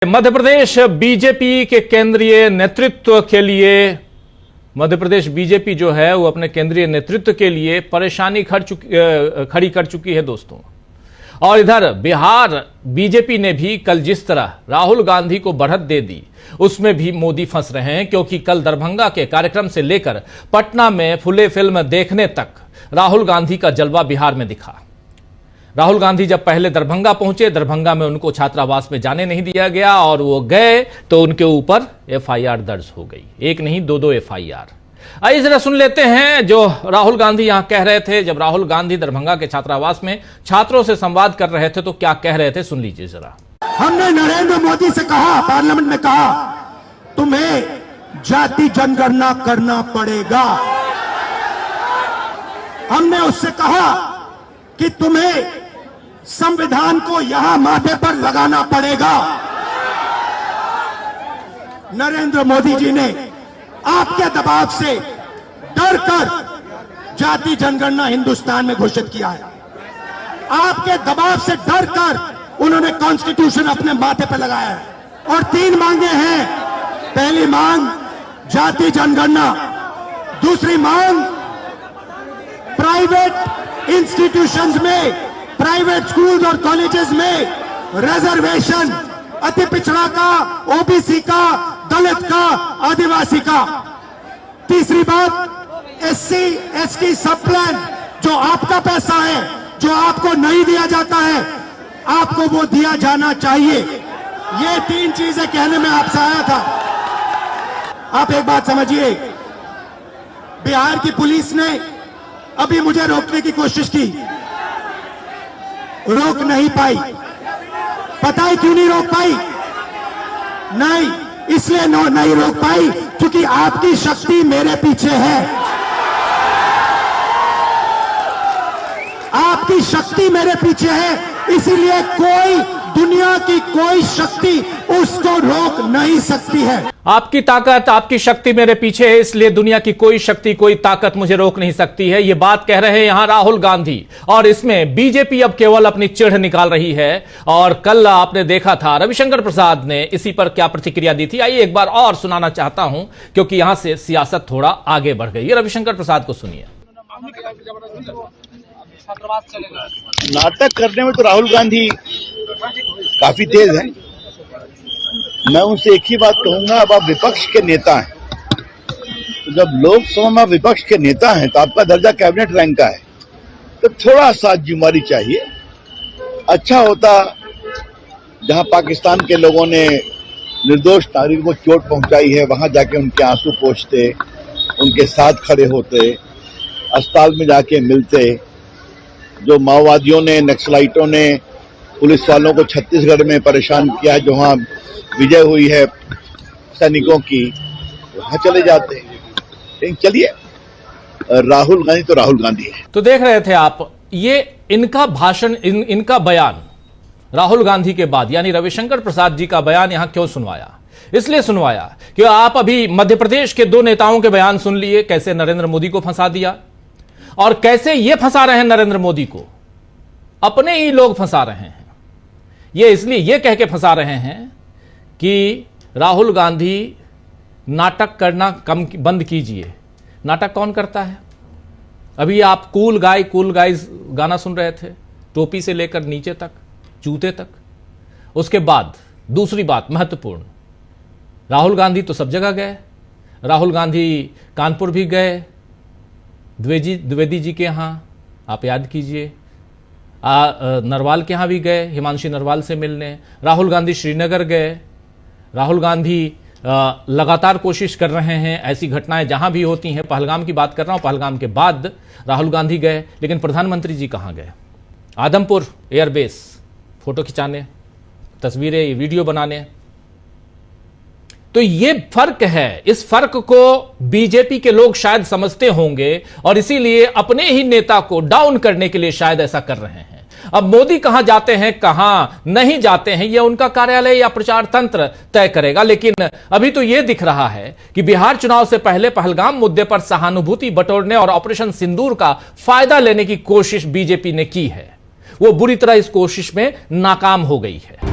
Madhya Pradesh BJP के केंद्रीय नेतृत्व के लिए मध्य प्रदेश बीजेपी जो है वो अपने केंद्रीय नेतृत्व के लिए परेशानी खड़ी कर चुकी है दोस्तों। और इधर बिहार बीजेपी ने भी कल जिस तरह राहुल गांधी को बढ़त दे दी उसमें भी मोदी फंस रहे हैं, क्योंकि कल दरभंगा के कार्यक्रम से लेकर पटना में फुले फिल्म देखने तक राहुल गांधी का जलवा बिहार में दिखा। राहुल गांधी जब पहले दरभंगा पहुंचे, दरभंगा में उनको छात्रावास में जाने नहीं दिया गया और वो गए तो उनके ऊपर एफआईआर दर्ज हो गई। एक नहीं दो एफआईआर। आइए जरा सुन लेते हैं जो राहुल गांधी यहां कह रहे थे। जब राहुल गांधी दरभंगा के छात्रावास में छात्रों से संवाद कर रहे थे तो क्या कह रहे थे, सुन लीजिए जरा। हमने नरेंद्र मोदी से कहा, पार्लियामेंट में कहा, तुम्हें जाति जनगणना करना पड़ेगा। हमने उससे कहा कि तुम्हें संविधान को यहां माथे पर लगाना पड़ेगा। नरेंद्र मोदी जी ने आपके दबाव से डरकर जाति जनगणना हिंदुस्तान में घोषित किया है। आपके दबाव से डरकर उन्होंने कॉन्स्टिट्यूशन अपने माथे पर लगाया है। और 3 मांगे हैं। पहली मांग जाति जनगणना, दूसरी मांग प्राइवेट इंस्टीट्यूशंस में, प्राइवेट स्कूल्स और कॉलेजेस में रिजर्वेशन, अति पिछड़ा का, ओबीसी का, दलित का, आदिवासी का। तीसरी बात एससी एसटी सब प्लान, जो आपका पैसा है, जो आपको नहीं दिया जाता है, आपको वो दिया जाना चाहिए। ये 3 चीजें कहने में आपसे आया था। आप एक बात समझिए, बिहार की पुलिस ने अभी मुझे रोकने की कोशिश की, रोक नहीं पाई। पता है क्यों नहीं रोक पाई? नहीं, इसलिए नहीं रोक पाई क्योंकि आपकी शक्ति मेरे पीछे है। आपकी शक्ति मेरे पीछे है, इसीलिए दुनिया की कोई शक्ति उसको रोक नहीं सकती है। आपकी ताकत, आपकी शक्ति मेरे पीछे है, इसलिए दुनिया की कोई शक्ति, कोई ताकत मुझे रोक नहीं सकती है। ये बात कह रहे हैं यहां राहुल गांधी। और इसमें बीजेपी अब केवल अपनी चिढ़ निकाल रही है। और कल आपने देखा था रविशंकर प्रसाद ने इसी पर क्या प्रतिक्रिया दी थी। आइए एक बार और सुनाना चाहता हूं, क्योंकि यहां से सियासत थोड़ा आगे बढ़ गई है। रविशंकर प्रसाद को सुनिए। नाटक करने में तो राहुल गांधी काफी तेज है। मैं उनसे एक ही बात कहूंगा, अब आप विपक्ष के नेता हैं, तो जब लोकसभा में विपक्ष के नेता हैं तो आपका दर्जा कैबिनेट रैंक का है, तो थोड़ा सा जिम्मेदारी चाहिए। अच्छा होता जहां पाकिस्तान के लोगों ने निर्दोष नागरिकों को चोट पहुंचाई है, वहां जाके उनके आंसू पोंछते, उनके साथ खड़े होते, अस्पताल में जाके मिलते। जो माओवादियों ने, नक्सलाइटों ने पुलिस वालों को छत्तीसगढ़ में परेशान किया है, जो वहां विजय हुई है सैनिकों की, वहां चले जाते हैं। लेकिन चलिए, राहुल गांधी तो राहुल गांधी है। तो देख रहे थे आप, ये इनका भाषण, इनका बयान राहुल गांधी के बाद, यानी रविशंकर प्रसाद जी का बयान यहां क्यों सुनवाया? इसलिए सुनवाया कि आप अभी मध्य प्रदेश के 2 नेताओं के बयान सुन लिए, कैसे नरेंद्र मोदी को फंसा दिया और कैसे ये फंसा रहे हैं नरेंद्र मोदी को, अपने ही लोग फंसा रहे हैं। ये इसलिए ये कह के फंसा रहे हैं कि राहुल गांधी नाटक करना बंद कीजिए। नाटक कौन करता है? अभी आप कूल गाइज गाना सुन रहे थे, टोपी से लेकर नीचे तक, जूते तक। उसके बाद दूसरी बात महत्वपूर्ण, राहुल गांधी तो सब जगह गए। राहुल गांधी कानपुर भी गए, द्विवेदी जी के यहां, आप याद कीजिए, नरवाल के यहां भी गए, हिमांशी नरवाल से मिलने। राहुल गांधी श्रीनगर गए। राहुल गांधी लगातार कोशिश कर रहे हैं, ऐसी घटनाएं जहां भी होती हैं, पहलगाम की बात कर रहा हूं, पहलगाम के बाद राहुल गांधी गए। लेकिन प्रधानमंत्री जी कहां गए? आदमपुर एयरबेस फोटो खिंचाने, तस्वीरें, वीडियो बनाने। तो ये फर्क है। इस फर्क को बीजेपी के लोग शायद समझते होंगे और इसीलिए अपने ही नेता को डाउन करने के लिए शायद ऐसा कर रहे हैं। अब मोदी कहां जाते हैं, कहां नहीं जाते हैं, यह उनका कार्यालय या प्रचार तंत्र तय करेगा। लेकिन अभी तो यह दिख रहा है कि बिहार चुनाव से पहले पहलगाम मुद्दे पर सहानुभूति बटोरने और ऑपरेशन सिंदूर का फायदा लेने की कोशिश बीजेपी ने की है। वो बुरी तरह इस कोशिश में नाकाम हो गई है।